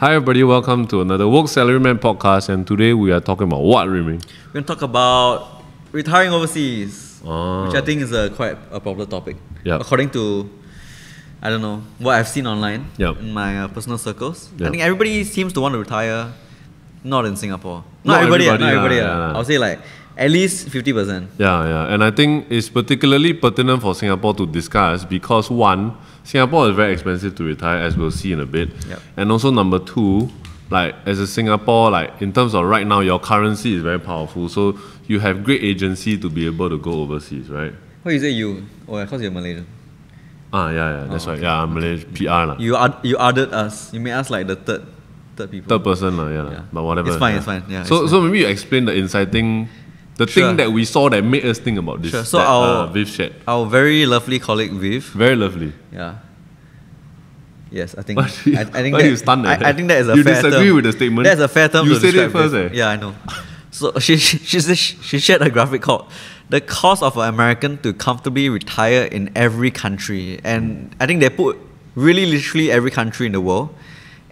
Hi everybody, welcome to another Woke Salaryman podcast, and today we are talking about what, Remy? We're going to talk about retiring overseas, which I think is quite a popular topic. Yep. According to, I don't know, what I've seen online Yep. in my personal circles. Yep. I think everybody seems to want to retire, not in Singapore. Not everybody, Not everybody. yeah. I would say like at least 50%. Yeah, and I think it's particularly pertinent for Singapore to discuss because one, Singapore is very expensive to retire, as we'll see in a bit. Yep. And also number two, like as a Singapore, like in terms of right now, your currency is very powerful, so you have great agency to be able to go overseas, right? What you say you? Oh, because you're Malaysian. Yeah, that's right. okay. Yeah, I'm Malaysian PR lah. You added us. You made us like the third people. Third person lah, yeah. But whatever. It's fine, yeah. it's fine. Yeah, So maybe you explain the inciting, the Sure. thing that we saw that made us think about this. Sure. So that, Viv shared. our very lovely colleague Viv. Very lovely. Yeah. Yes, I think. Why do you- I think why that, you stunned at I that? think that is a You fair disagree term. with the statement? That's a fair term You to said it describe first, Viv. eh? Yeah, I know. So she shared a graphic called "The Cost of an American to Comfortably Retire in Every Country," and I think they put really literally every country in the world.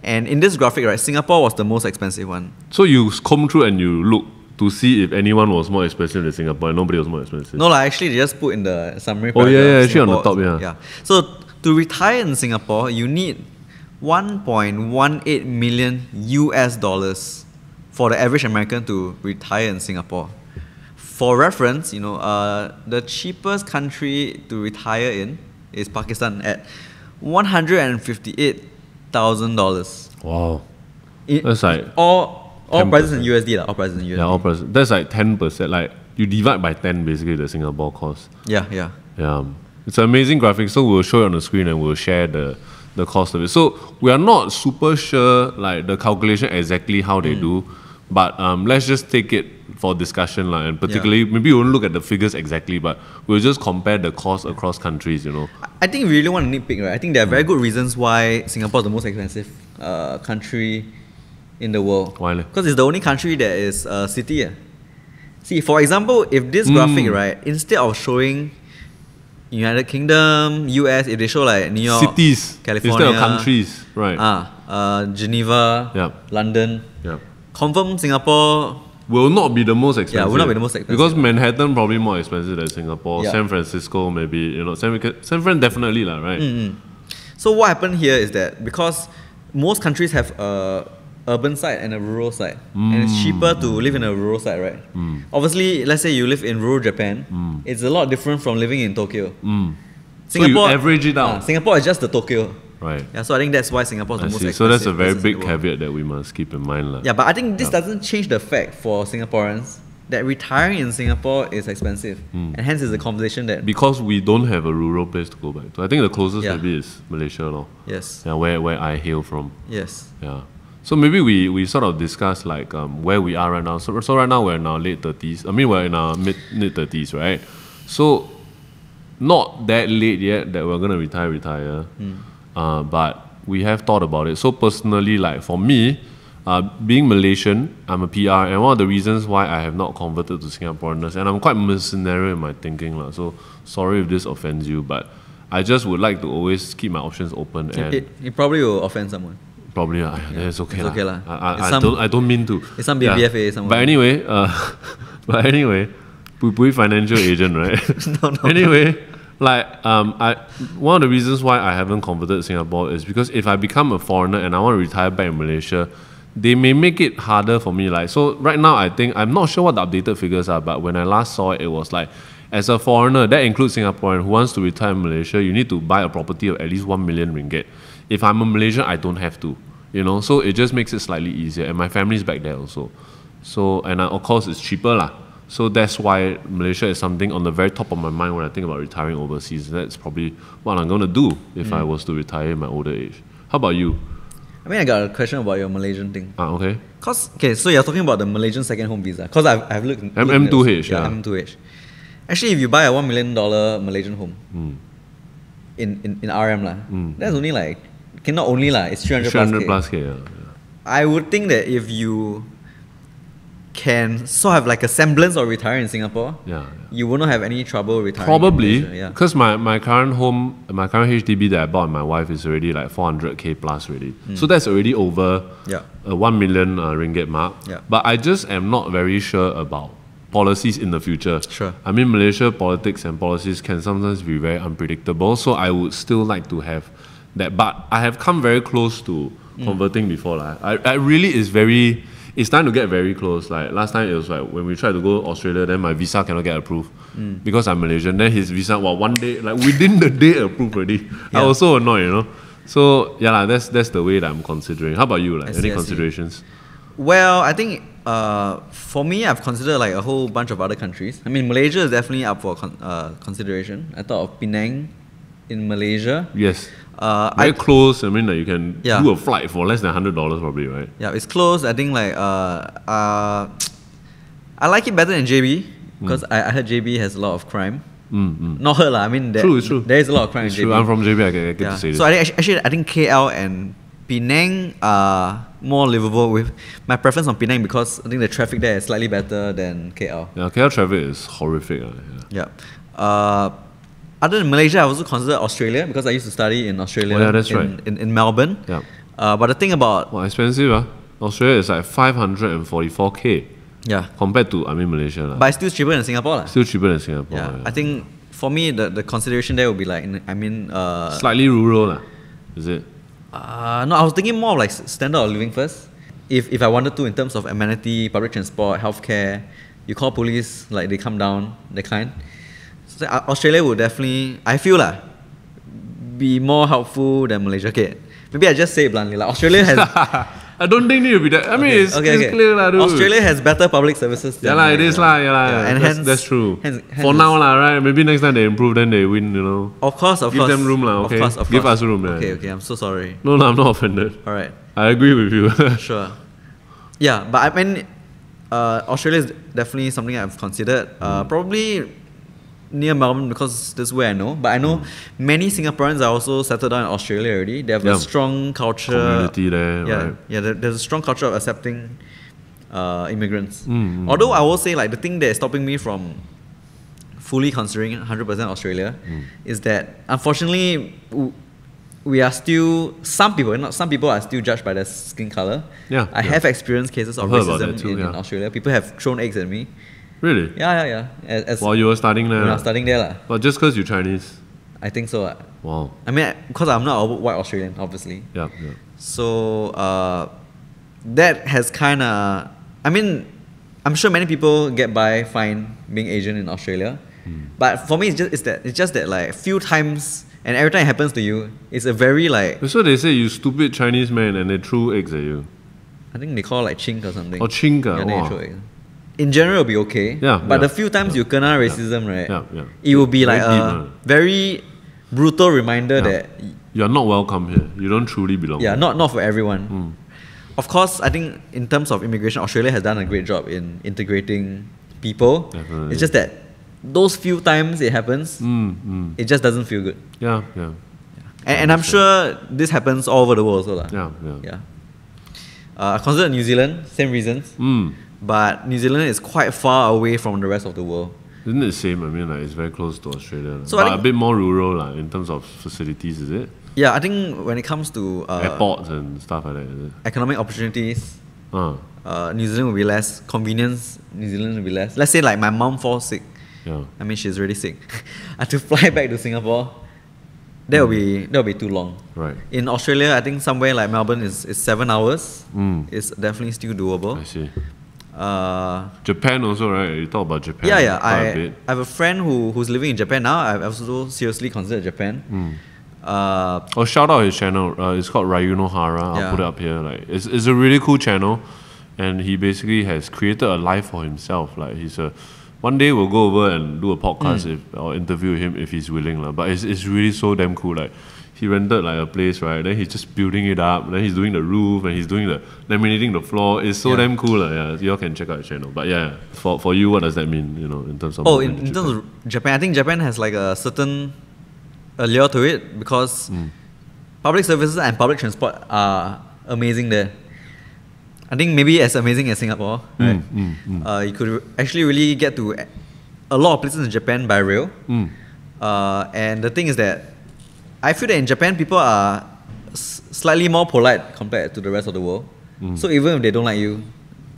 And in this graphic, right, Singapore was the most expensive one. So you comb through and you look to see if anyone was more expensive than Singapore, and nobody was more expensive. No, actually, they just put in the summary. Oh, yeah, paragraph, actually on the Singapore- top, yeah. So to retire in Singapore, you need $1.18 million US for the average American to retire in Singapore. For reference, the cheapest country to retire in is Pakistan at $158,000. Wow. That's like all 10%. prices in USD, all prices in USD. Yeah, all person. That's like 10%. Like you divide by 10 basically the Singapore cost. Yeah. Yeah. It's an amazing graphic, so we'll show it on the screen and we'll share the cost of it. So we are not super sure like the calculation exactly how they do, but let's just take it for discussion and particularly maybe we won't look at the figures exactly, but we'll just compare the cost across countries, I think we really want to nitpick, right? I think there are very good reasons why Singapore is the most expensive country in the world. Why? Because it's the only country that is a city. See, for example, if this graphic, right, instead of showing United Kingdom, US, if they show like New York, Cities California, instead of countries, right? Geneva, London, confirm Singapore will not be the most expensive. Yeah, will not be the most expensive. Because Manhattan probably more expensive than Singapore. Yeah. San Francisco maybe, San Fran definitely lah, right? So what happened here is that because most countries have a urban side and a rural side, and it's cheaper to live in a rural side, right? Obviously, let's say you live in rural Japan, it's a lot different from living in Tokyo. So you average it out. Singapore is just the Tokyo. Right. Yeah, so I think that's why Singapore is the most expensive. So that's a very places in big the world. caveat that we must keep in mind lah. Yeah, but I think this doesn't change the fact for Singaporeans that retiring in Singapore is expensive, and hence it's a conversation that Because we don't have a rural place to go back to. I think the closest Yeah. maybe is Malaysia lor. yes, Yeah, where I hail from. yes, Yeah. So maybe we sort of discuss like where we are right now. So right now we're in our late 30s. I mean we're in our mid 30s, right? So not that late yet that we're gonna retire. But we have thought about it. So personally, like for me, being Malaysian, I'm a PR, and one of the reasons why I have not converted to Singaporeanness, and I'm quite mercenary in my thinking lah. So sorry if this offends you, but I just would like to always keep my options open. And it probably will offend someone. probably, it's okay. It's okay lah. I don't mean to. It's some BBFA somewhere. But anyway, Pui financial agent, right? No. Anyway, one of the reasons why I haven't converted to Singapore is because if I become a foreigner and I want to retire back in Malaysia, they may make it harder for me. So right now, I think I'm not sure what the updated figures are, but when I last saw it, it was like as a foreigner, that includes Singaporean who wants to retire in Malaysia, you need to buy a property of at least 1 million ringgit. If I'm a Malaysian, I don't have to. So it just makes it slightly easier, and my family's back there also. So of course it's cheaper lah. So that's why Malaysia is something on the very top of my mind when I think about retiring overseas. That's probably what I'm going to do if I was to retire in my older age. How about you? I mean, I got a question about your Malaysian thing. Okay. So you're talking about the Malaysian second home visa. Because I've looked. M2H, yeah. M2H. Actually, if you buy a $1 million Malaysian home in RM that's only like, not only it's 300 300 K. plus K, yeah. I would think that if you can sort of have like a semblance of retiring in Singapore, Yeah. you will not have any trouble retiring. Probably, in Malaysia, because my current home, my current HDB that I bought with my wife is already like 400k plus already. So that's already over Yeah. a 1 million ringgit mark. Yeah. But I just am not very sure about policies in the future. Sure. I mean, Malaysia politics and policies can sometimes be very unpredictable. So I would still like to have that. But I have come very close to converting before. I really is very. It's time to get very close. Like last time, it was like when we tried to go Australia, then my visa cannot get approved because I'm Malaysian. Then his visa, one day, like within the day, approved already. I was so annoyed, you know. So yeah, that's the way that I'm considering. How about you? Like any considerations? Well, I think for me, I've considered like a whole bunch of other countries. I mean, Malaysia is definitely up for consideration. I thought of Penang in Malaysia. Yes. Very close. I mean, like you can Yeah. do a flight for less than $100 probably, right? Yeah, it's close. I think like I like it better than JB because I heard JB has a lot of crime. Not heard lah. I mean, True, it's true. there is a lot of crime It's in true. JB. I'm from JB. I get to say this. So I think KL and Penang are more livable. With my preference on Penang because I think the traffic there is slightly better than KL. Yeah, KL traffic is horrific. Yeah. Other than Malaysia, I also consider Australia because I used to study in Australia. Oh, yeah, that's in Melbourne. Yeah. But the thing about Expensive, Australia is like 544k compared to Malaysia. But it's still cheaper than Singapore. Still cheaper than Singapore. Yeah. I think for me the consideration there would be like slightly rural, is it? no, I was thinking more of like standard of living first. If I wanted to, in terms of amenity, public transport, healthcare, you call police, like they come down, that kind. So Australia would definitely, I feel be more helpful than Malaysia. Okay, maybe I just say it bluntly. Like Australia has. I don't think it will be that. I mean, it's clear, dude. Australia has better public services. Yeah, it is, and hence, that's true. Hence for now, right? Maybe next time they improve, then they win, you know. Of course. Give them room, okay? Of course. Give us room, Okay, I'm so sorry. No, I'm not offended. All right. I agree with you. Sure. Yeah, but I mean, Australia is definitely something I've considered. Probably near Melbourne because this is where I know. But I know many Singaporeans are also settled down in Australia already. They have a strong culture. Community there, right? Yeah, there's a strong culture of accepting immigrants. Although I will say like the thing that is stopping me from fully considering 100% Australia is that unfortunately we are still, some people are still judged by their skin color. I have experienced cases of racism in Australia. People have thrown eggs at me. Really? Yeah. While you were studying there? When I was studying there. But just because you're Chinese? I think so. Wow. I mean, because I'm not a white Australian, obviously. Yeah. So that has kind of, I mean, I'm sure many people get by fine being Asian in Australia. But for me, it's just that like few times, and every time it happens to you, it's a very like... So they say you stupid Chinese man and they threw eggs at you. I think they call like chink or something. Oh, chink. In general, it'll be okay. But the few times you kena racism, right? It will be like a very brutal reminder that you're not welcome here. You don't truly belong. Yeah, not for everyone. Of course, I think in terms of immigration, Australia has done a great job in integrating people. Definitely. It's just that those few times it happens, it just doesn't feel good. Yeah. And I'm sure this happens all over the world also. Yeah. I consider New Zealand, same reasons. But New Zealand is quite far away from the rest of the world. Isn't it the same? I mean, like it's very close to Australia. So but a bit more rural in terms of facilities, is it? Yeah, I think when it comes to airports and stuff like that, is it? Economic opportunities, New Zealand will be less. Convenience, New Zealand will be less. Let's say like my mom falls sick. I mean, she's really sick. I have to fly back to Singapore. That will be too long. Right. In Australia, I think somewhere like Melbourne is 7 hours. It's definitely still doable. I see. Japan also, right? You talk about Japan. Yeah. I have a friend who's living in Japan now. I've also seriously considered Japan. Shout out his channel. It's called Ryuno Hara. I'll put it up here. Like it's a really cool channel, and he basically has created a life for himself. Like one day we'll go over and do a podcast or interview him if he's willing. But it's really so damn cool. Like he rented like a place, right? Then he's just building it up. Then he's doing the roof and he's doing the laminating the floor. It's so damn cool. You all can check out the channel. But for you, what does that mean? In terms of in terms of Japan, I think Japan has like a certain allure to it because public services and public transport are amazing there. I think maybe as amazing as Singapore, right? You could actually really get to a lot of places in Japan by rail. And the thing is that I feel that in Japan people are slightly more polite compared to the rest of the world. So even if they don't like you,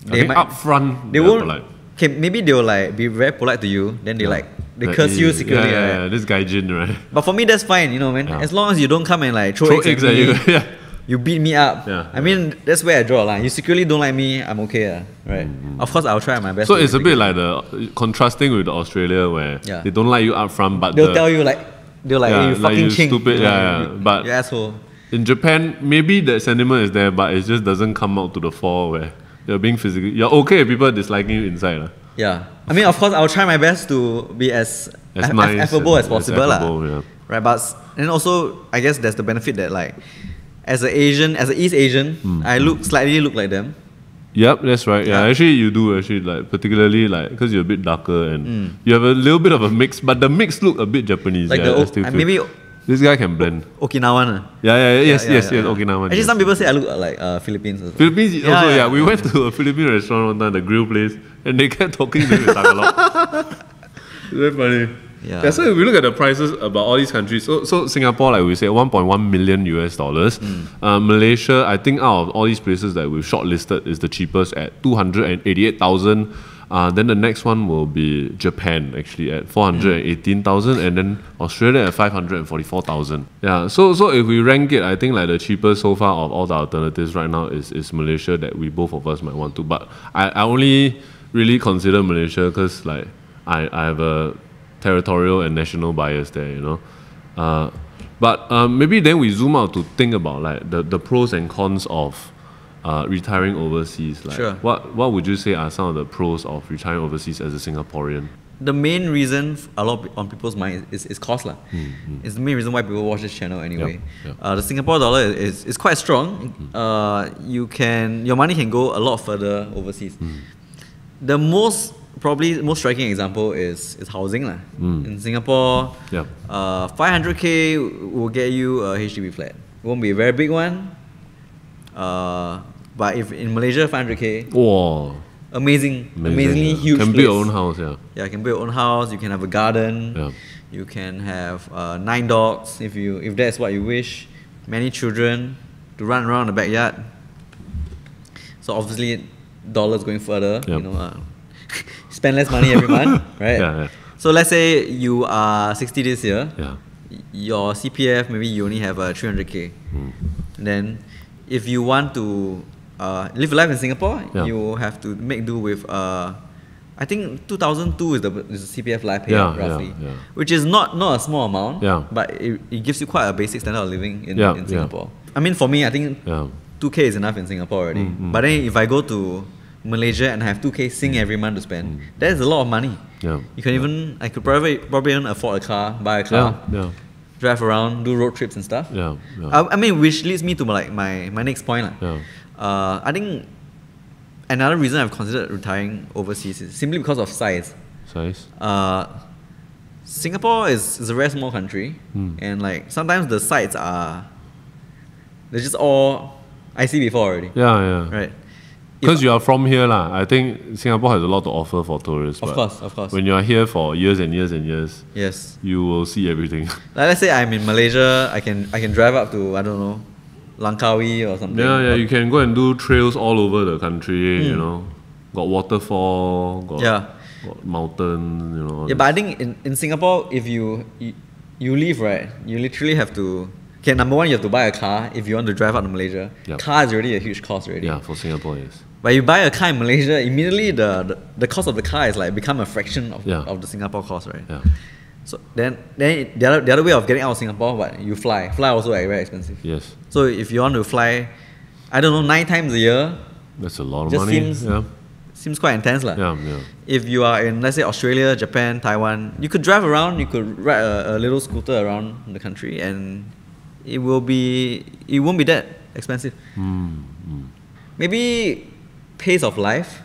they might upfront they won't. Polite. Okay, maybe they will like be very polite to you. Then they curse you secretly. Yeah, this guy Jin, right? But for me, that's fine, you know, man. As long as you don't come and like throw eggs at you. me, you beat me up. I mean, that's where I draw a line. You secretly don't like me, I'm okay, right? Of course, I'll try my best. So it's a bit like the contrasting with Australia, where they don't like you up front, but they'll tell you like you fucking you chink, stupid, but you asshole. In Japan, maybe that sentiment is there, but it just doesn't come out to the fore where you're being physically. You're okay if people disliking you inside. Yeah. I mean, of course, I'll try my best to be as nice affable as possible. Yeah. Right, but and also, I guess there's the benefit that like, as an East Asian, I slightly look like them. Yep, that's right. Yeah, actually you do like particularly like because you're a bit darker and you have a little bit of a mix, but the mix look a bit Japanese. Like maybe this guy can blend. Okinawan. Yes, Okinawan. Actually, some people say I look like Philippines. Philippines also, we went to a Philippine restaurant one time, the grill place, and they kept talking to me in Tagalog. It's very funny. Yeah, so if we look at the prices about all these countries, so Singapore, like we said, $1.1 million US. Malaysia, I think out of all these places that we've shortlisted, is the cheapest at 288,000. Then the next one will be Japan, actually at 418,000, and then Australia at 544,000. Yeah, so if we rank it, I think like the cheapest so far of all the alternatives right now is Malaysia, that we both of us might want to. But I only really consider Malaysia because like I have a territorial and national bias there, you know. But maybe then we zoom out to think about like the pros and cons of retiring overseas. Like, sure. What would you say are some of the pros of retiring overseas as a Singaporean? The main reason a lot on people's mind is cost. It's the main reason why people watch this channel anyway. The Singapore dollar is quite strong. Your money can go a lot further overseas. The most striking example is housing. In Singapore, 500k will get you a HDB flat. It won't be a very big one. But if in Malaysia, 500k, amazingly huge. Can build your own house, you can build your own house. You can have a garden. You can have 9 dogs if that's what you wish. Many children to run around the backyard. So obviously, dollars going further. You know, spend less money every month, right? So let's say you are 60 this year. Your CPF, maybe you only have 300k. Then if you want to live a life in Singapore, you have to make do with I think 2002 is the CPF life payout roughly, which is not a small amount, but it gives you quite a basic standard of living in Singapore. I mean, for me, I think 2k is enough in Singapore already. But then if I go to Malaysia and I have 2k Sing every month to spend, that is a lot of money. You can even, I could probably even afford a car, buy a car, drive around, do road trips and stuff. I mean, which leads me to like my next point. I think another reason I've considered retiring overseas is simply because of size. Singapore is a very small country, and like sometimes the sites they're just all I see before already. Right. Because you are from here, I think Singapore has a lot to offer for tourists. Of course. When you are here for years and years and years, you will see everything. Like, let's say I'm in Malaysia, I can drive up to, I don't know, Langkawi or something. You can go and do trails all over the country. You know, got waterfall, got mountain. You know. But I think in Singapore, if you leave, right, you literally have to. Okay, number one, you have to buy a car if you want to drive out to Malaysia. Car is already a huge cost already. For Singapore, yes. But you buy a car in Malaysia, immediately the cost of the car is like become a fraction of the Singapore cost, right? So then the other way of getting out of Singapore, what you fly. Fly also very expensive. So if you want to fly, I don't know, 9 times a year, that's a lot of money. Seems quite intense. If you are in, let's say, Australia, Japan, Taiwan, you could drive around, you could ride a little scooter around the country, and it won't be that expensive. Maybe pace of life.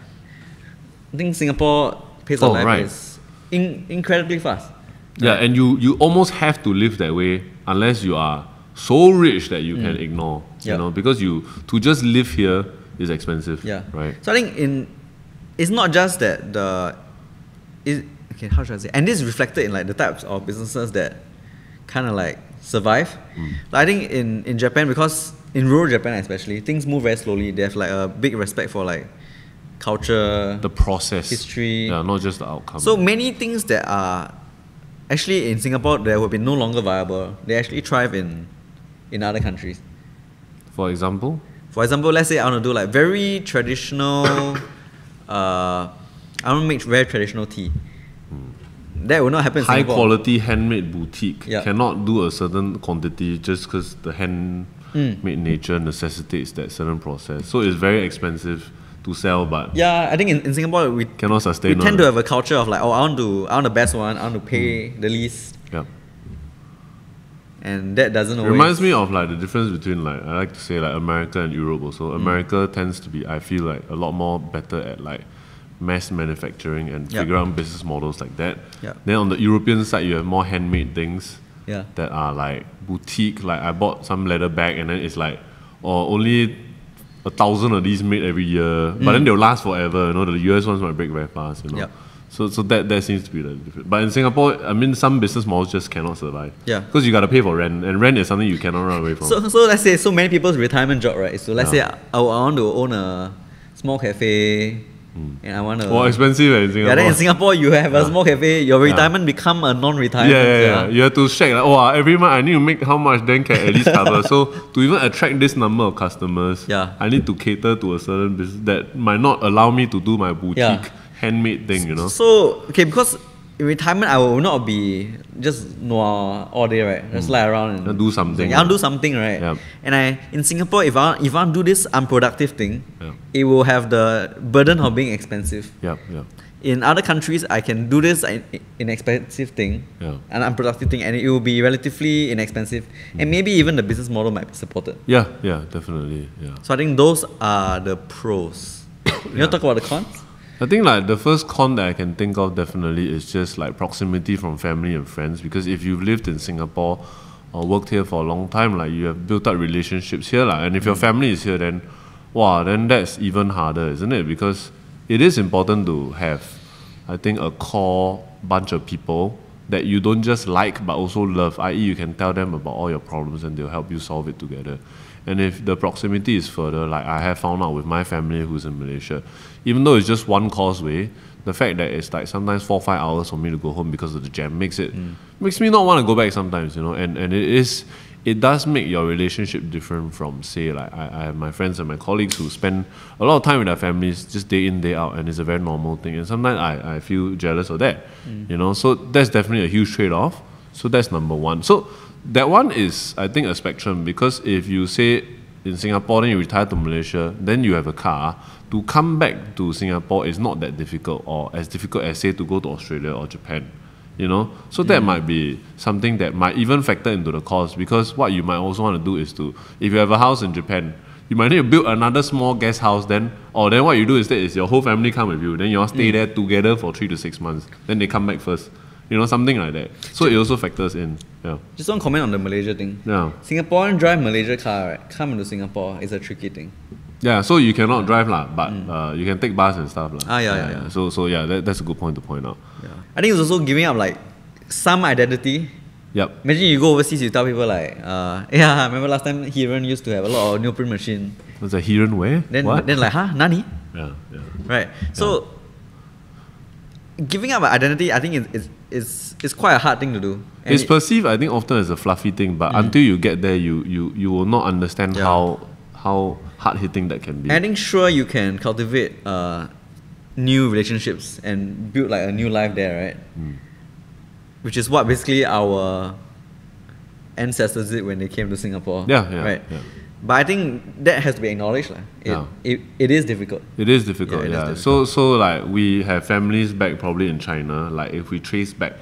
I think Singapore pace of life is incredibly fast. And you almost have to live that way unless you are so rich that you can ignore. You know, because to just live here, is expensive. Yeah. Right. So I think it's not just that okay, how should I say? And this is reflected in like the types of businesses that kind of like survive. Like, I think in Japan, because in rural Japan especially, things move very slowly. They have like a big respect for like culture, The process. history. Yeah, not just the outcome. So many things that are actually in Singapore that will be no longer viable, they actually thrive in other countries. For example? For example, let's say I want to do like very traditional, I want to make very traditional tea. That will not happen in High Singapore. quality handmade boutique Yeah. cannot do a certain quantity just because the handmade nature necessitates that certain process. So it's very expensive to sell, but Yeah, I think in Singapore we cannot sustain. tend to have a culture of like, oh, I want the best one, I want to pay the least, Yeah. and that doesn't always. Reminds me of like the difference between like I like to say like America and Europe also. America tends to be, I feel like, a lot more better at like mass manufacturing and Yeah. figure out business models like that. Yeah. Then on the European side you have more handmade things Yeah. that are like boutique. Like I bought some leather bag and then it's like only 1,000 of these made every year, but then they'll last forever. You know, the US ones might break very fast. You know, Yep. so that seems to be the difference. But in Singapore, I mean, some business models just cannot survive. Yeah. Because you got to pay for rent, and rent is something you cannot run away from. So let's say so many people's retirement job, right? So let's say I want to own a small cafe, and I want to. Well, expensive in Singapore. Yeah, then in Singapore you have a small cafe. Your retirement become a non-retirement. Yeah. You have to check like, oh, every month I need to make how much, then can at least cover. So to even attract this number of customers, I need to cater to a certain business that might not allow me to do my boutique handmade thing. You know. So okay, because in retirement I will not be just nua all day, right? Just lie around and do something. I'll do something, right? Yep. And in Singapore, if I want to do this unproductive thing, it will have the burden of being expensive. Yep. In other countries, I can do this inexpensive thing, an unproductive thing, and it will be relatively inexpensive, and maybe even the business model might be supported. Yeah, definitely. Yeah. So I think those are the pros. You want to talk about the cons? I think like the first con that I can think of definitely is just like proximity from family and friends, because if you've lived in Singapore or worked here for a long time, like you have built up relationships here, like, and if your family is here, then that's even harder, isn't it? Because it is important to have, I think, a core bunch of people that you don't just like but also love, i.e. you can tell them about all your problems and they'll help you solve it together. And if the proximity is further, like I have found out with my family who's in Malaysia, even though it's just one causeway, the fact that it's like sometimes 4 or 5 hours for me to go home because of the jam makes me not want to go back sometimes, you know. And it does make your relationship different from, say, like I have my friends and my colleagues who spend a lot of time with their families just day in, day out, and it's a very normal thing. And sometimes I feel jealous of that, you know. So that's definitely a huge trade-off. So that's number one. So that one is, I think, a spectrum, because if you say in Singapore, then you retire to Malaysia, then you have a car, to come back to Singapore is not that difficult, or as difficult as, say, to go to Australia or Japan, you know. So that might be something that might even factor into the cost, because what you might also want to do is to, if you have a house in Japan, you might need to build another small guest house, then what you do instead is your whole family come with you, then you all stay there together for 3 to 6 months, then they come back first. You know, something like that. So it also factors in. Yeah. Just one comment on the Malaysia thing. Yeah. Singaporean drive Malaysia car, right? Come into Singapore is a tricky thing. Yeah, so you cannot drive lah, but you can take bus and stuff lah. Yeah. So yeah, that's a good point to point out. Yeah. I think it's also giving up like some identity. Yep. Imagine you go overseas, you tell people like, I remember last time Hiran used to have a lot of neoprene machine. Was a Hiran where? Then What? like, Nani? Yeah. Right. So giving up an identity, I think it's quite a hard thing to do. And it's perceived, I think, often as a fluffy thing, but until you get there, you will not understand how hard hitting that can be. I think sure you can cultivate new relationships and build like a new life there, right? Which is what basically our ancestors did when they came to Singapore. Right. Yeah. But I think that has to be acknowledged. It is difficult. It is difficult, Yeah, it is difficult. So like we have families back probably in China, like if we trace back,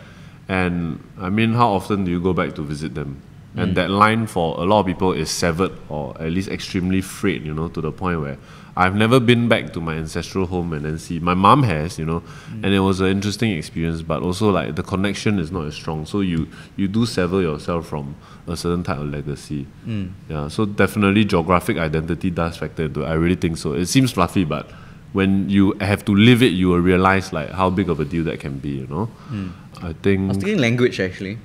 and I mean, how often do you go back to visit them? And that line for a lot of people is severed or at least extremely frayed, to the point where I've never been back to my ancestral home and then see. My mom has, and it was an interesting experience, but also like the connection is not as strong. So you do sever yourself from a certain type of legacy. Yeah, so definitely geographic identity does factor into it. I really think so. It seems fluffy, but when you have to live it, you will realize like how big of a deal that can be, I think... I was thinking language actually.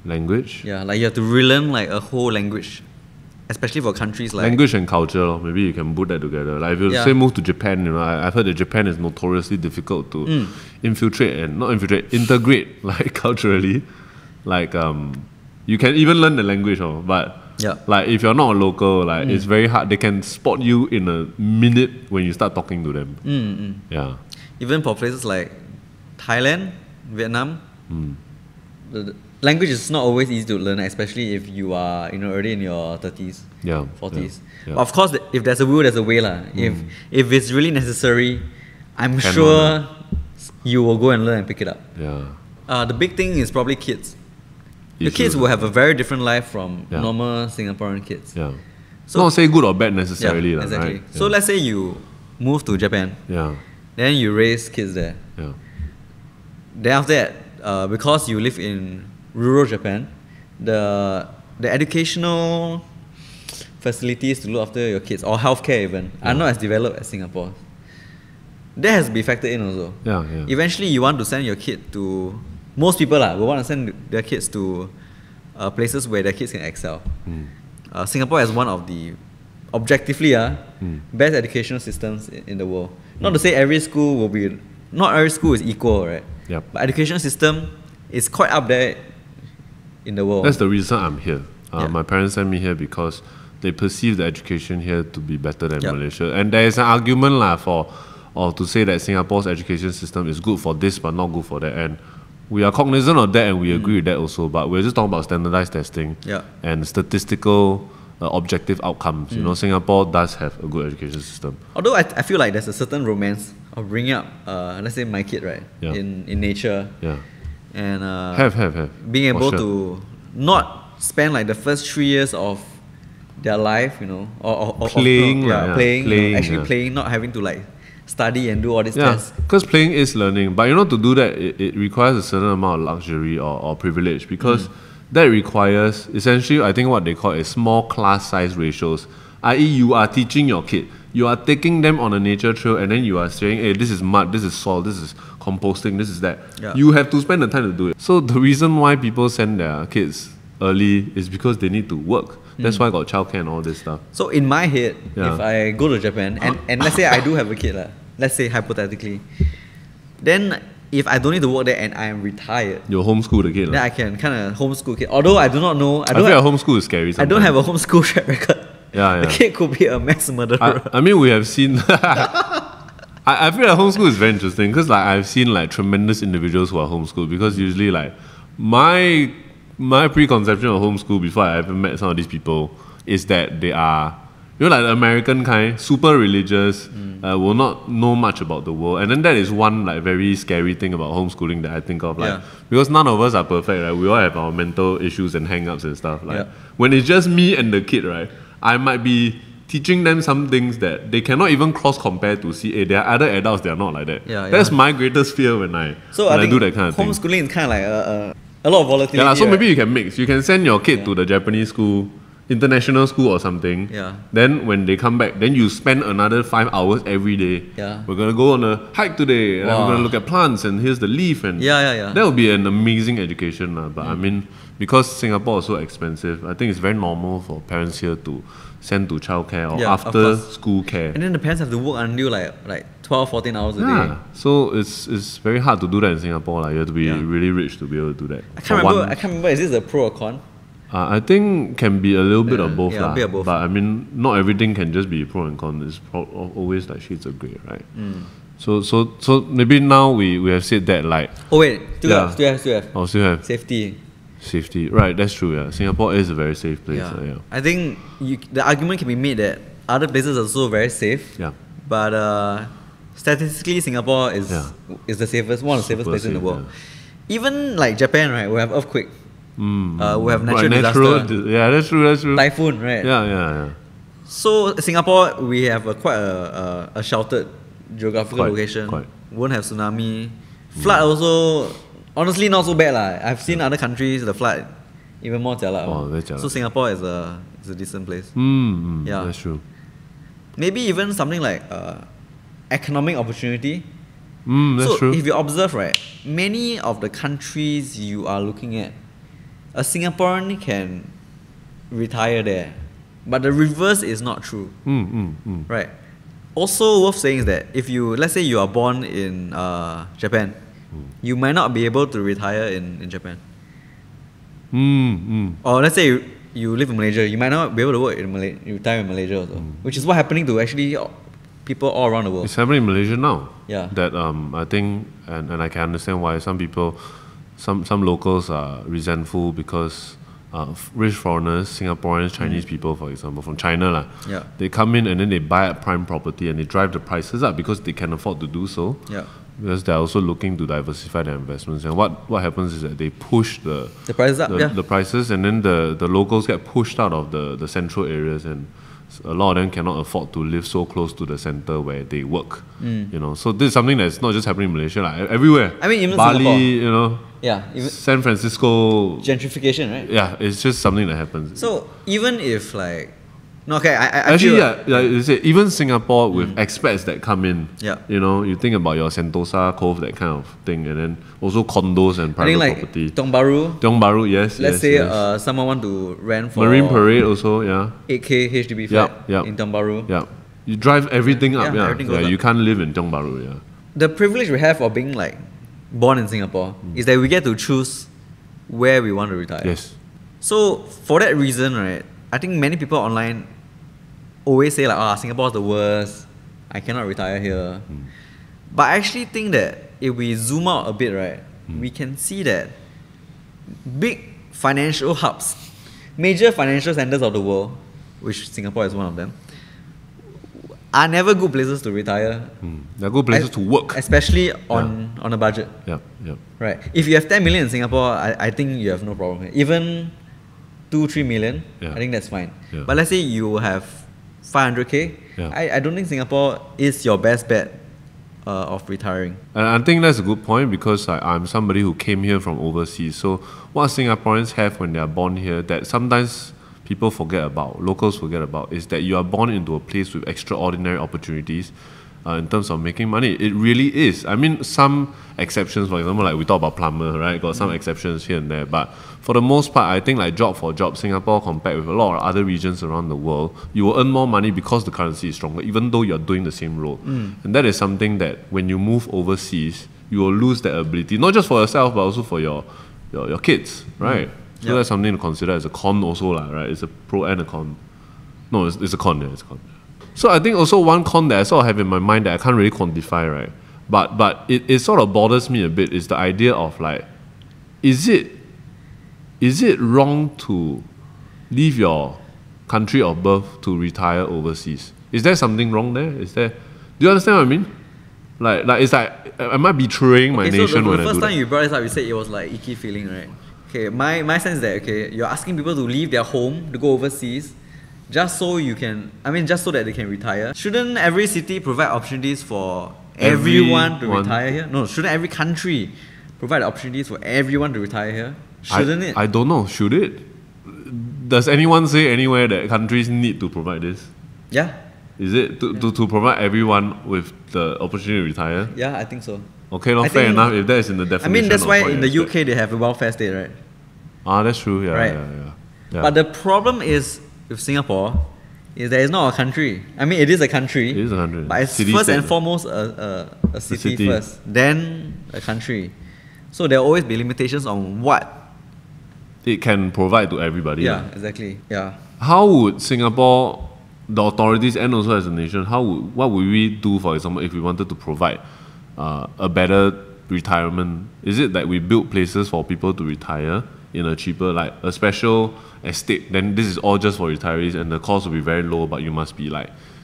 Language? Yeah, like you have to relearn like a whole language. Especially for countries like... Language and culture, maybe you can put that together. Like if you say move to Japan, I've heard that Japan is notoriously difficult to integrate like culturally. Like you can even learn the language, but like if you're not a local, like it's very hard. They can spot you in a minute when you start talking to them. Yeah. Even for places like Thailand, Vietnam, the language is not always easy to learn, especially if you are already in your 30s, 40s. But of course, if there's a will, there's a way. If it's really necessary, I'm sure you will go and learn and pick it up. The big thing is probably kids. The kids will have a very different life from normal Singaporean kids. So not say good or bad necessarily. Exactly. Right? So let's say you move to Japan. Then you raise kids there. Then after that, because you live in rural Japan, the educational facilities to look after your kids, or healthcare even, are not as developed as Singapore. That has to be factored in also. Eventually, you want to send your kid to... Most people will want to send their kids to places where their kids can excel. Singapore has one of the, objectively, best educational systems in the world. Not to say every school will be... Not every school is equal, right? But education system is quite up there in the world. That's the reason I'm here. My parents sent me here because they perceive the education here to be better than Malaysia. And there is an argument to say that Singapore's education system is good for this but not good for that. And we are cognizant of that and we agree with that also. But we're just talking about standardized testing and statistical objective outcomes. Singapore does have a good education system. Although I feel like there's a certain romance of bringing up, let's say my kid, right, in nature. And have being able to not spend like the first 3 years of their life, or playing, actually playing, not having to like study and do all these tests. Because playing is learning, but to do that, it requires a certain amount of luxury or privilege, because that requires essentially, I think what they call is small class size ratios, i.e. you are teaching your kid, you are taking them on a nature trail, and then you are saying, hey, this is mud, this is soil, this is composting, this is that. You have to spend the time to do it. So the reason why people send their kids early is because they need to work. That's why I got childcare and all this stuff. So in my head, if I go to Japan, and let's say I do have a kid, let's say hypothetically, then if I don't need to work there and I am retired, you'll homeschool the kid. Then I can kind of homeschool kid. Although I do not know, I feel like homeschool is scary sometimes. I don't have a homeschool track record. The kid could be a mass murderer. I mean, we have seen... I feel like homeschool is very interesting because like I've seen like tremendous individuals who are homeschooled, because usually like my preconception of homeschool before I ever met some of these people is that they are, like the American kind, super religious, will not know much about the world. And then that is one like very scary thing about homeschooling that I think of, like because none of us are perfect, right? We all have our mental issues and hang-ups and stuff. Like when it's just me and the kid, right, I might be teaching them some things that they cannot even cross-compare to see, there are other adults that are not like that. That's my greatest fear when I do that kind of thing. Homeschooling is kind of like a lot of volatility. So maybe you can mix. You can send your kid to the Japanese school, international school or something. Then when they come back, then you spend another 5 hours every day. We're going to go on a hike today, and we're going to look at plants, and here's the leaf. And that would be an amazing education. But I mean, because Singapore is so expensive, I think it's very normal for parents here to send to childcare or after school care. And then the parents have to work until like 12, 14 hours a day. So it's very hard to do that in Singapore. You have to be really rich to be able to do that. I can't remember, is this a pro or con? I think can be a little bit of both. A bit of both. But I mean, not everything can just be pro and con. It's always like shades of grey, right? So maybe now we have said that like... Oh wait, still have. Oh, still have. Safety, right, that's true, Singapore is a very safe place. I think the argument can be made that other places are also very safe. But statistically, Singapore is the safest, one of the safest places in the world. Even like Japan, right, we have earthquake. We have natural Right, disaster. yeah, that's true. Typhoon, right? Yeah. So Singapore, we have quite a sheltered geographical location. Quite. Won't have tsunami. Flood also, honestly, not so bad lah. I've seen other countries, the flood even more jialat. Oh, very jialat. So Singapore is a decent place. Yeah. That's true. Maybe even something like economic opportunity. That's true. If you observe, right, many of the countries you are looking at, a Singaporean can retire there. But the reverse is not true. Right. Also worth saying is that if let's say you are born in Japan, you might not be able to retire in Japan. Or let's say you live in Malaysia, you might not be able to work retire in Malaysia also. Which is what's happening to actually people all around the world. It's happening in Malaysia now. Yeah. That I think, and I can understand why some people, some locals are resentful because rich foreigners, Singaporeans, Chinese people, for example, from China, Yeah. they come in and then they buy up prime property and they drive the prices up because they can afford to do so. Yeah. Because they're also looking to diversify their investments. And what happens is that they push the prices up, the prices, and then the locals get pushed out of the central areas, and a lot of them cannot afford to live so close to the center where they work. You know, so this is something that's not just happening in Malaysia, everywhere. I mean, even Bali, Singapore. you know, Even San Francisco. gentrification, right? Yeah, it's just something that happens. So even if I Actually, feel, you say, even Singapore with expats that come in, Yeah. you know, you think about your Sentosa Cove, that kind of thing, and then also condos and I private think property. Tiong Bahru, Tiong Bahru, yes. let's yes. say someone want to rent for Marine Parade also, yeah. 8K HDB flat Yep. in Tiong Bahru. Yeah. You drive everything up, yeah. everything goes up. You can't live in Tiong Bahru, yeah. The privilege we have of being born in Singapore is that we get to choose where we want to retire. Yes. So for that reason, right, I think many people online always say Singapore's the worst, I cannot retire here. But I actually think that if we zoom out a bit, right, we can see that big financial hubs, major financial centers of the world, which Singapore is one of them, are never good places to retire. They're good places to work. Especially on a budget. Yep. Right. If you have 10 million in Singapore, I think you have no problem. Even 2-3 million, Yeah. I think that's fine. Yeah. But let's say you have 500k, Yeah. I don't think Singapore is your best bet of retiring. And I think that's a good point because I'm somebody who came here from overseas. So what Singaporeans have when they are born here that sometimes people forget about, locals forget about, is that you are born into a place with extraordinary opportunities in terms of making money. It really is. I mean, some exceptions, for example, we talk about plumber, right? Got some exceptions here and there. But for the most part, I think job for job, Singapore compared with a lot of other regions around the world, you will earn more money because the currency is stronger, even though you're doing the same role. And that is something that when you move overseas, you will lose that ability, not just for yourself, but also for your kids, right? So that's something to consider as a con also, right? It's a pro and a con. No, it's a con, it's a con. So I think also one con that I sort of have in my mind that I can't really quantify, right? But it sort of bothers me a bit is the idea of is it wrong to leave your country of birth to retire overseas? Is there something wrong there? Do you understand what I mean? It's am I betraying my nation when I do that? The first time you brought this up, you said it was icky feeling, right? Okay, my sense is that you're asking people to leave their home to go overseas just so that they can retire. Shouldn't every city provide opportunities for everyone to retire here? No, shouldn't every country provide opportunities for everyone to retire here? Shouldn't it? I don't know. Should it? Does anyone say anywhere that countries need to provide this? Yeah. Is it to provide everyone with the opportunity to retire? Yeah, I think so. Okay, fair enough. If that is in the definition. That's why in the UK they have a welfare state, right? That's true. Yeah, right. Yeah. But the problem is with Singapore is that it's not a country. It is a country. It is a country. But it's first and foremost a city first, then a country. So there will always be limitations on what it can provide to everybody. Yeah, exactly. Yeah. How would Singapore, the authorities and also as a nation, what would we do, for example, if we wanted to provide a better retirement? Is it that we build places for people to retire in a cheaper, a special estate, then this is all just for retirees and the cost will be very low, but you must be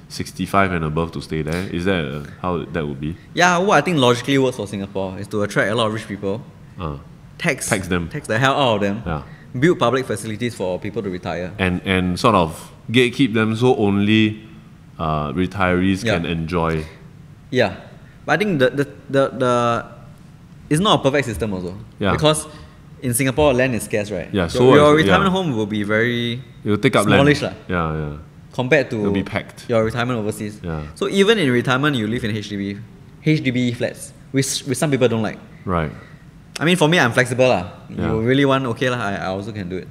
65 and above to stay there? Is that how that would be? Yeah, what I think logically works for Singapore is to attract a lot of rich people, tax them, tax the hell out of them, build public facilities for people to retire. And sort of gatekeep them so only retirees Yeah. can enjoy. Yeah, but I think the it's not a perfect system also. Yeah. Because in Singapore, land is scarce, right? Yeah, so your is- retirement yeah. home will be very It will take up land. smallish lah, Yeah. compared to It'll be packed. your retirement overseas. Yeah. So even in retirement, you live in HDB flats, which some people don't like. Right. I mean, for me, I'm flexible lah. Yeah. You really want, okay lah, I also can do it.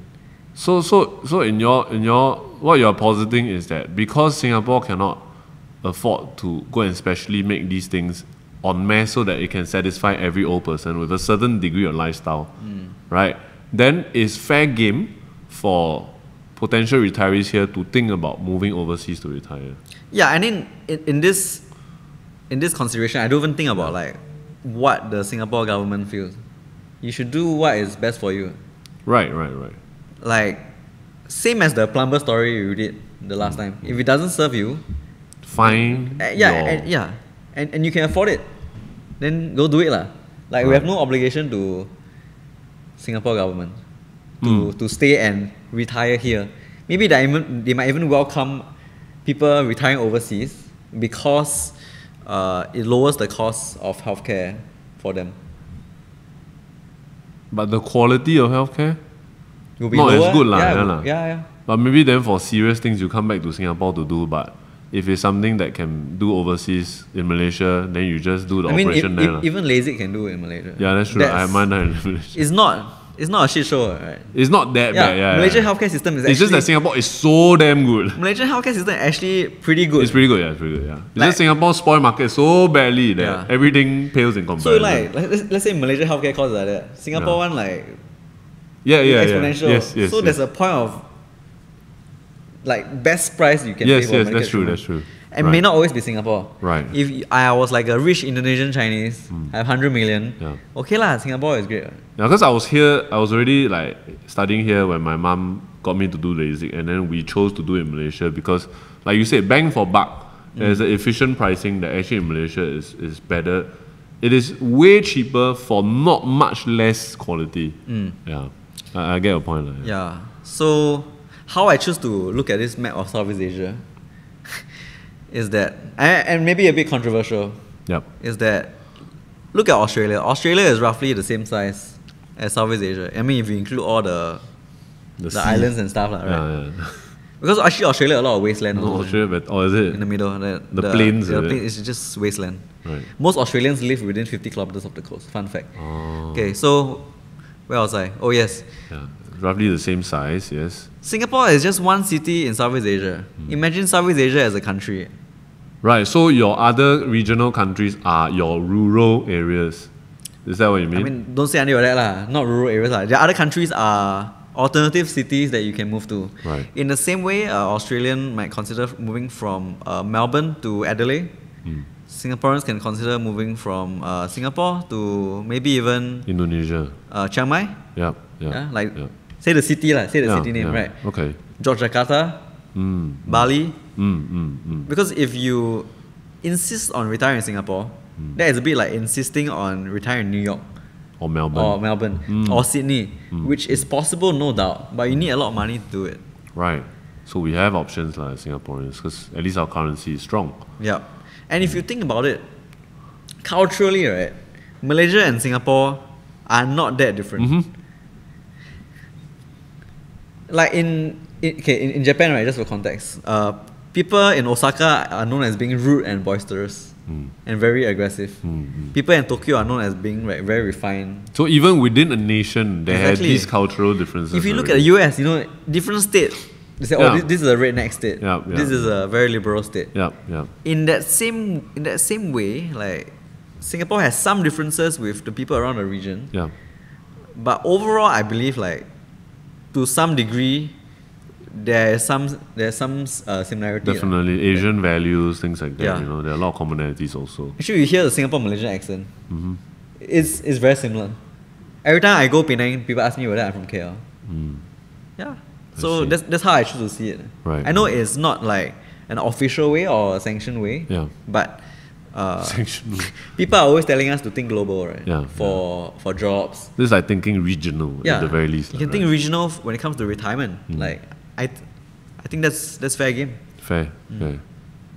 So in your what you're positing is that because Singapore cannot afford to go and specially make these things en masse so that it can satisfy every old person with a certain degree of lifestyle, right? Then it's fair game for potential retirees here to think about moving overseas to retire. Yeah, and in this consideration, I don't even think about like what the Singapore government feels. You should do what is best for you. Right. Like, same as the plumber story you did the last time. If it doesn't serve you, Fine. and you can afford it, then go do it lah. Like, we have no obligation to Singapore government to stay and retire here. Maybe they might even welcome people retiring overseas because it lowers the cost of healthcare for them. But the quality of healthcare It will be not lower. as good lah. Yeah, Yeah lah. yeah. But maybe then for serious things you come back to Singapore to do. But if it's something that can do overseas in Malaysia, then you just do the I mean, operation there. lah. even LASIK can do it in Malaysia. Yeah, that's true. I mind that in Malaysia. It's not a shit show, right? It's not that bad. Yeah, Malaysian yeah. healthcare system is It's just that actually Singapore is so damn good. Malaysian healthcare system is actually pretty good. It's pretty good. Yeah, it's pretty good. Yeah. It's Like- just Singapore spoil market so badly that Yeah. everything pales in So comparison. like let's say Malaysian healthcare costs like that. Singapore one like yeah. exponential. Yes. So yes. there's a point of like best price you can pay Yes, for medical that's true. treatment. That's true. And Right. may not always be Singapore. Right. If I was like a rich Indonesian Chinese, I have 100 million. Yeah. Okay lah, Singapore is great. Yeah, because I was already like studying here when my mom got me to do LASIK, and then we chose to do it in Malaysia because, like you said, bang for buck. There's an efficient pricing that actually in Malaysia is better. It is way cheaper for not much less quality. Yeah, I get your point. Like, Yeah. So how I choose to look at this map of Southeast Asia is that, and maybe a bit controversial, Yep. is that look at Australia. Australia is roughly the same size as Southeast Asia. I mean, if you include all the sea. islands and stuff, right? Yeah. Because actually Australia a lot of wasteland No, also Australia, but is it? in the middle. The plains, The is it? plains is just wasteland. Right. Most Australians live within 50 kilometers of the coast. Fun fact. Oh. Okay, so where was I? Oh yes, Yeah. Roughly the same size. Yes. Singapore is just one city in Southeast Asia. Imagine Southeast Asia as a country. Right. So your other regional countries are your rural areas. Is that what you mean? I mean, don't say any of that lah. Not rural areas lah. The other countries are alternative cities that you can move to. Right. In the same way, Australian might consider moving from Melbourne to Adelaide. Singaporeans can consider moving from Singapore to maybe even Indonesia. Chiang Mai. Yep. Yeah, like yep. say the city lah. Say the Yeah, city name, yeah. right? Okay. Jakarta, Bali. Mm. Because if you insist on retiring in Singapore, that is a bit like insisting on retiring in New York Or Melbourne. or Melbourne or Sydney, which is possible, no doubt, but you need a lot of money to do it. Right. So we have options like Singaporeans because at least our currency is strong. Yeah. And if you think about it, culturally, right, Malaysia and Singapore are not that different. Like in Japan, right, just for context, people in Osaka are known as being rude and boisterous and very aggressive. People in Tokyo are known as being like, very refined. So even within a nation, there Exactly. are these cultural differences. If you look at already. the US, you know, different states, they say, Yeah. this is a redneck state. Yeah, This is a very liberal state. Yeah. In that same way, like Singapore has some differences with the people around the region, Yeah. but overall, I believe like to some degree, there's some similarity. lah. Definitely. Asian values, things like that. Yeah. You know, there are a lot of commonalities also. Actually, you hear the Singapore Malaysian accent. It's very similar. Every time I go Penang, people ask me whether I'm from KL. Yeah. So see. that's how I choose to see it. Right. I know it's not like an official way or a sanctioned way. Yeah. But Sanction. people are always telling us to think global, right? Yeah, For jobs. This is like thinking regional Yeah, at the very least. you can think regional when it comes to retirement. Like I think that's fair game. Fair.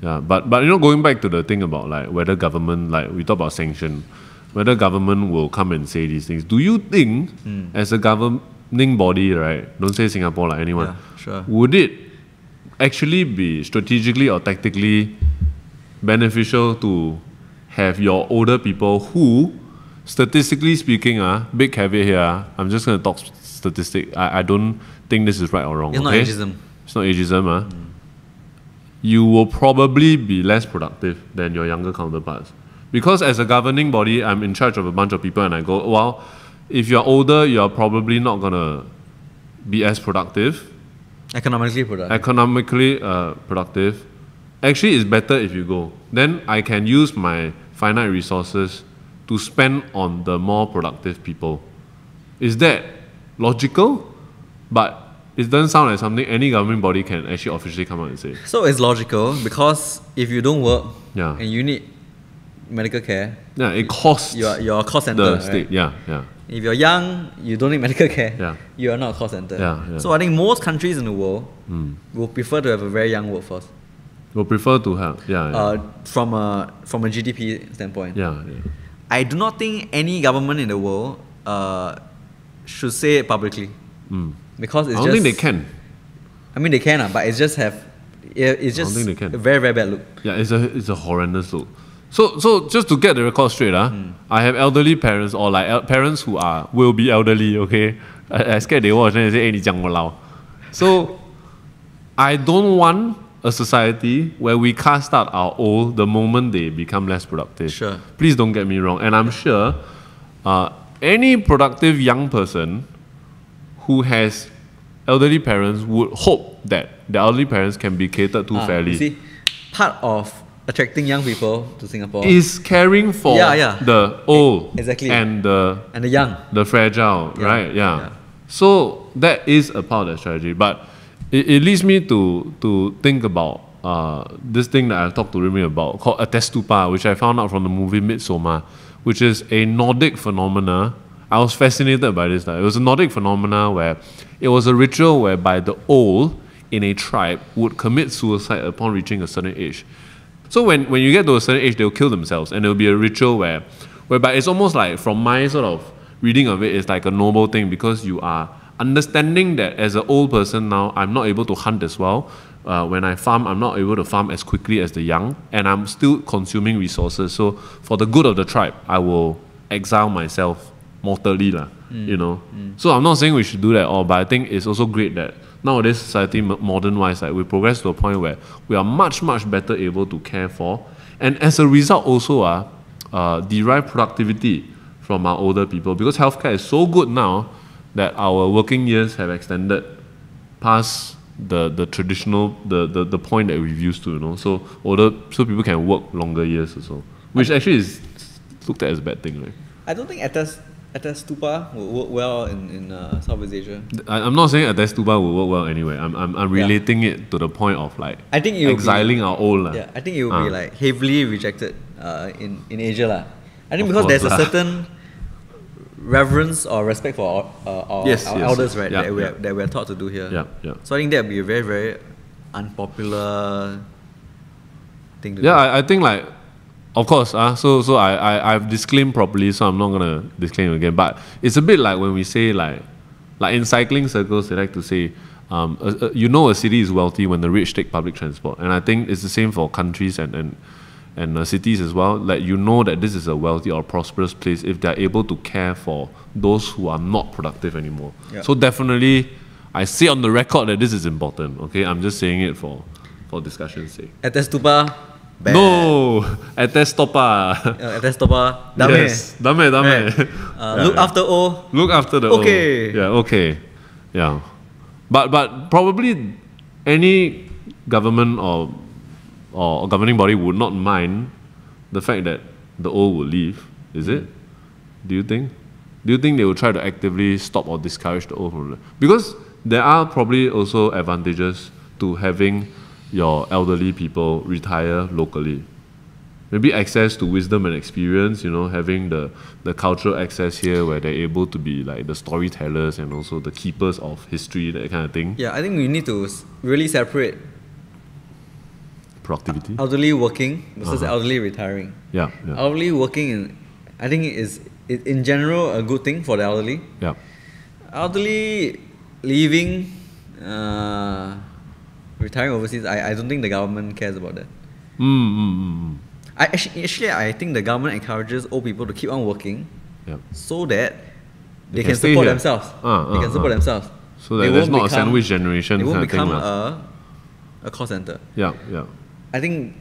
Yeah, but going back to the thing about like whether government, like we talk about sanction, whether government will come and say these things. Do you think as a governing body, right? Don't say Singapore, like anyone. Yeah, sure. Would it actually be strategically or tactically beneficial to have your older people who, statistically speaking, big caveat here, I'm just going to talk statistic. I don't think this is right or wrong. It's not ageism. It's not ageism. You will probably be less productive than your younger counterparts. Because as a governing body, I'm in charge of a bunch of people and I go, well, if you're older, you're probably not going to be as productive. Economically productive. Productive. Actually, it's better if you go. Then I can use my finite resources to spend on the more productive people. Is that logical? But it doesn't sound like something any government body can actually officially come out and say. So it's logical because if you don't work Yeah. and you need medical care, Yeah, it costs you're a cost center. the right? state. Yeah. If you're young, you don't need medical care. Yeah. You are not a cost center. Yeah. So I think most countries in the world will prefer to have a very young workforce. We'll prefer to have. From a GDP standpoint. Yeah. I do not think any government in the world should say it publicly. Because it's I don't think they can. I mean they can, but it's just it's just think they can. a very, very bad look. Yeah, it's a horrendous look. So just to get the record straight, I have elderly parents or like parents who will be elderly. Okay, I scared they watch and they say, "Hey, 你讲我老." So I don't want a society where we cast out our old the moment they become less productive. Sure. Please don't get me wrong. And I'm sure any productive young person who has elderly parents would hope that the elderly parents can be catered to fairly. You see, part of attracting young people to Singapore is caring for the old exactly. and the young, the fragile, right? Yeah. So that is a part of the strategy. But it leads me to think about this thing that I've talked to Remy about called Attestupa, which I found out from the movie Midsommar, which is a Nordic phenomena. I was fascinated by this. It was a Nordic phenomena where it was a ritual whereby the old in a tribe would commit suicide upon reaching a certain age. So when you get to a certain age, they'll kill themselves, and it'll be a ritual whereby it's almost like, from my sort of reading of it, it's like a noble thing because you are understanding that as an old person now, I'm not able to hunt as well. When I farm, I'm not able to farm as quickly as the young, and I'm still consuming resources. So for the good of the tribe, I will exile myself mortally, you know. So I'm not saying we should do that all, but I think it's also great that nowadays society, modern-wise, like, we progress to a point where we are much, much better able to care for, and as a result also derive productivity from our older people, because healthcare is so good now that our working years have extended past the traditional the point that we've used to, you know. So people can work longer years also, which actually is looked at as a bad thing, right? I don't think Attestupa will work well in Southeast Asia. I'm not saying Attestupa will work well anyway. I'm relating it to the point of like I think it exiling our old. Yeah, I think it will be like heavily rejected in Asia lah. I think because there's a certain reverence or respect for our elders, right? That we're taught to do here. Yeah. So I think that would be a very, very unpopular thing to do. Yeah, I think like, of course, so I've disclaimed properly, so I'm not gonna disclaim again. But it's a bit like when we say like in cycling circles, they like to say, a city is wealthy when the rich take public transport, and I think it's the same for countries and cities as well. Like, you know that this is a wealthy or prosperous place if they're able to care for those who are not productive anymore. Yep. So definitely, I say on the record that this is important. Okay, I'm just saying it for discussion's sake. Attestupa. Bad. No, Attestupa. Attestupa. Dame. Yes, dame. Look after O. Look after the okay. O. Yeah, okay. Yeah. But probably any government or governing body would not mind the fact that the old will leave, is it? Do you think? Do you think they will try to actively stop or discourage the old from leaving? Because there are probably also advantages to having your elderly people retire locally. maybe access to wisdom and experience, having the cultural access here where they're able to be like the storytellers and also the keepers of history, that kind of thing. Yeah, I think we need to really separate Productivity. elderly working versus elderly retiring. Yeah. Elderly working, I think is in general a good thing for the elderly. Yeah. Elderly leaving, retiring overseas, I don't think the government cares about that. I think the government encourages old people to keep on working, so that they can support themselves. They can support themselves. So that there's not a sandwich generation. They won't kind of become thing, a call center. Yeah. I think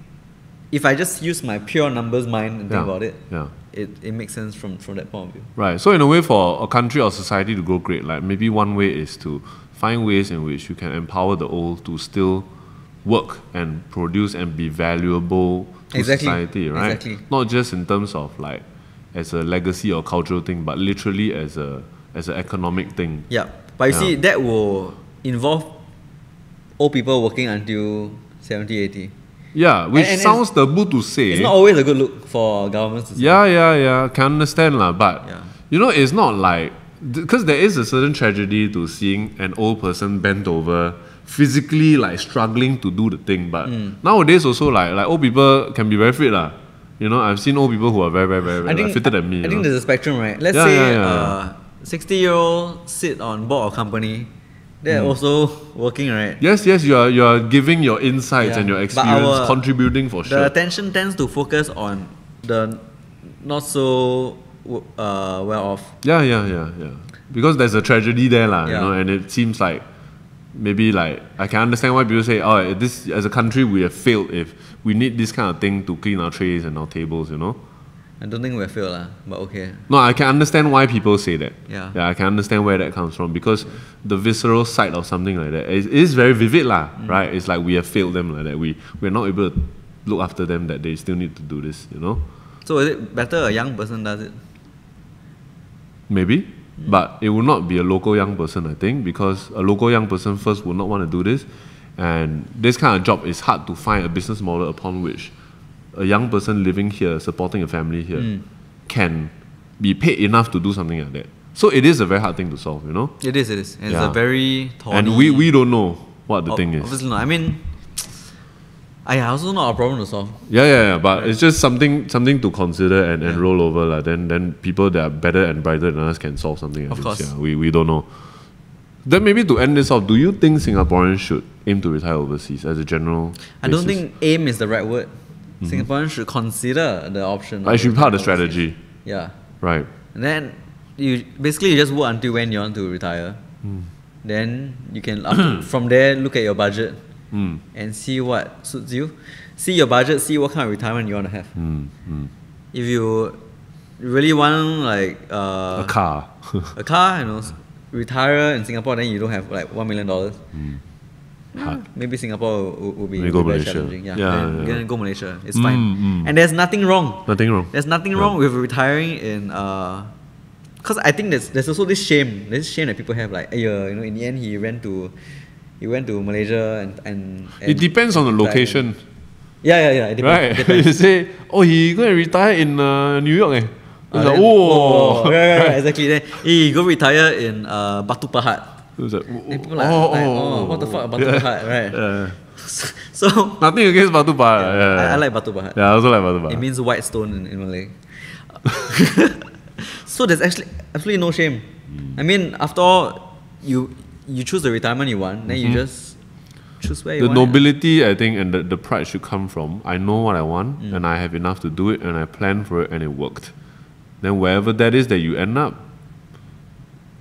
if I just use my pure numbers mind and think about it, Yeah. it makes sense from that point of view. Right. So in a way, for a country or society to grow great, like maybe one way is to find ways in which you can empower the old to still work and produce and be valuable to society, right? Exactly. Not just in terms of like as a legacy or cultural thing, but literally as an economic thing. Yeah. But you see, that will involve old people working until 70, 80. Yeah, which sounds taboo to say. It's not always a good look for governments to say. Yeah. Can understand lah, but it's not like, because there is a certain tragedy to seeing an old person bent over, physically like struggling to do the thing. But nowadays also like old people can be very fit lah. I've seen old people who are very, very, very, very fitter than me. I think there's a spectrum, right? Let's say 60-year-old sit on board of company. They're also working, right? Yes, you are giving your insights and your experience, contributing for sure. The attention tends to focus on the not so well off. Yeah. Because there's a tragedy there, and it seems like maybe like I can understand why people say, oh, this as a country we have failed if we need this kind of thing to clean our trays and our tables, I don't think we have failed, but okay. No, I can understand why people say that. Yeah, I can understand where that comes from, because the visceral side of something like that is very vivid, right? It's like we have failed them like that. We're not able to look after them, that they still need to do this, So is it better a young person does it? Maybe, but it will not be a local young person, I think, because a local young person first will not want to do this, and this kind of job is hard to find a business model upon which a young person living here, supporting a family here, can be paid enough to do something like that. So it is a very hard thing to solve, It is. And it's a very thorny... And we don't know what the thing is. Obviously not. I mean, I also not a problem to solve. Yeah, but it's just something to consider and roll over. Then people that are better and brighter than us can solve something like of this. Course. Yeah, we don't know. Then maybe to end this off, do you think Singaporeans should aim to retire overseas as a general basis? I don't think aim is the right word. Singaporeans should consider the option. It should be part of the strategy. Yeah. Right. And then you just work until when you want to retire. Then you can from there look at your budget and see what suits you. See your budget, see what kind of retirement you want to have. If you really want like a car, retire in Singapore, then you don't have like $1 million. Maybe Singapore will be very challenging. Then go Malaysia. It's fine. And there's nothing wrong. There's nothing wrong with retiring in because I think there's also this shame. There's shame that people have, like, in the end he went to Malaysia and it depends on the location. Yeah, it depends. Right. You say, he going to retire in New York. It's like, right, exactly. Then he go retire in Batu Pahat. It was like, people what the fuck, Batu Pahat, right? So nothing against Batu Pahat. I like Batu Pahat. Yeah, I also like Batu Pahat. It means white stone in Malay. So there's actually absolutely no shame. I mean, after all, you choose the retirement you want, then you just choose where you want. The nobility, I think, and the pride should come from, I know what I want, and I have enough to do it, and I planned for it, and it worked. Then wherever that is that you end up,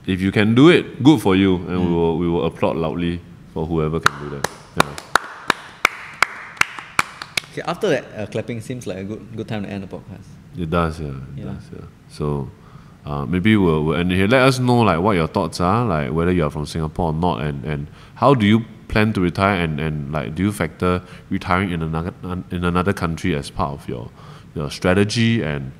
if you can do it, good for you, and we will applaud loudly for whoever can do that. Yeah. Okay, after that, clapping seems like a good time to end the podcast. It does, yeah. So maybe we'll end it here. Let us know like what your thoughts are, like whether you are from Singapore or not, and how do you plan to retire, and like do you factor retiring in another country as part of your strategy, and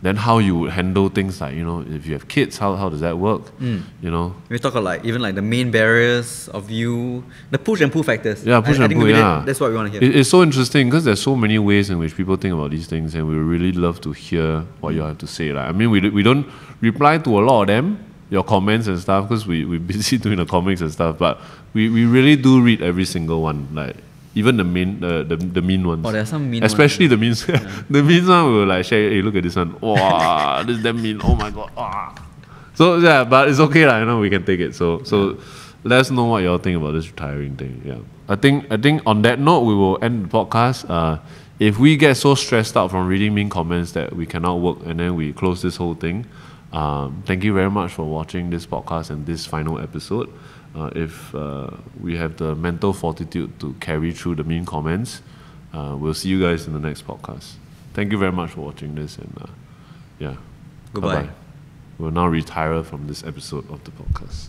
then how you would handle things like, you know, if you have kids, how does that work? You know? We talk about like even like the main barriers of you, the push and pull factors. Yeah, push I and think pull, maybe yeah. that's what we want to hear. It's so interesting because there's so many ways in which people think about these things, and we really love to hear what you have to say. Like, I mean, we don't reply to a lot of them, your comments and stuff, because we're busy doing the comics and stuff, but we really do read every single one. Like, even the mean ones. Oh, there are some mean especially ones. the means. The means one we will like share, hey, look at this one. Wow, this is damn mean. Oh my god. Wow. So yeah, but it's okay, you know, we can take it. So let us know what y'all think about this retiring thing. Yeah. I think on that note we will end the podcast. If we get so stressed out from reading mean comments that we cannot work and then we close this whole thing, thank you very much for watching this podcast and this final episode. If we have the mental fortitude to carry through the mean comments, we'll see you guys in the next podcast. Thank you very much for watching this, and yeah, Goodbye. bye-bye. We'll now retire from this episode of the podcast.